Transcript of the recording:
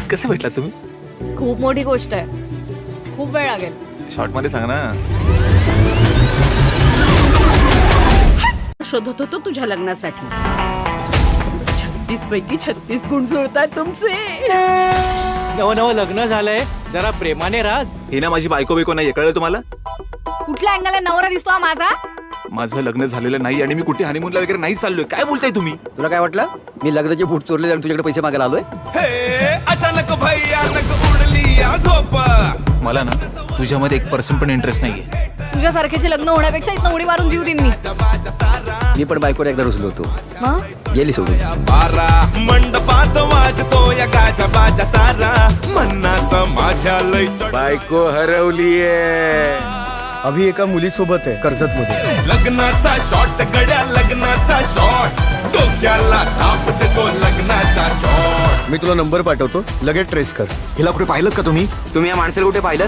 कसे भेटलात तुम्ही? खूप मोठी गोष्ट आहे, खूप वेळ लागेल. शॉर्ट मध्ये सांगा ना. शोधत होतो तुझ्या लग्नासाठी. 36 पैकी 36 गुण जुळतात तुमचे. नवं लग्न झालंय, जरा प्रेमाने राहा. ही ना माझी बायको बिको नाही, कळलं तुम्हाला? कुठल्या अँगलला नवरा दिसतो हा माझा? माझं लग्न झालेलं नाही आणि मी कुठे हनीमूनला वगैरे नाही चाललोय. काय बोलताय तुम्ही? तुला काय वाटलं मी लग्नाचे बूट चोरले आणि तुझ्याकडे पैसे मागायला आलोय? अचानक भैयानक उडली या झोप. मला ना तुझ्यामध्ये 1% पण इंटरेस्ट नाहीये. तुझ्यासारख्याची लग्न होण्यापेक्षा इथं उडी मारून जीव देईन मी. मी पण बायकोला एकदा रुसलो होतो, मग गेली सोडून. बारा मंडपात वाजतो या गाजा बाजा सारा. मन्नाचा माझ्या लय बायको हरवलीये. अभि एका मुलीसोबत आहे कर्जत मध्ये. लग्नाचा शॉट गड्या लग्नाचा शॉट. डोक्याला थाप देतो लग्नाचा शॉट. मी तुला नंबर पाठवतो, लगेच ट्रेस कर. हिला कुठे पाहिलं का तुम्ही? तुम्ही या माणसाला कुठे पाहिलं?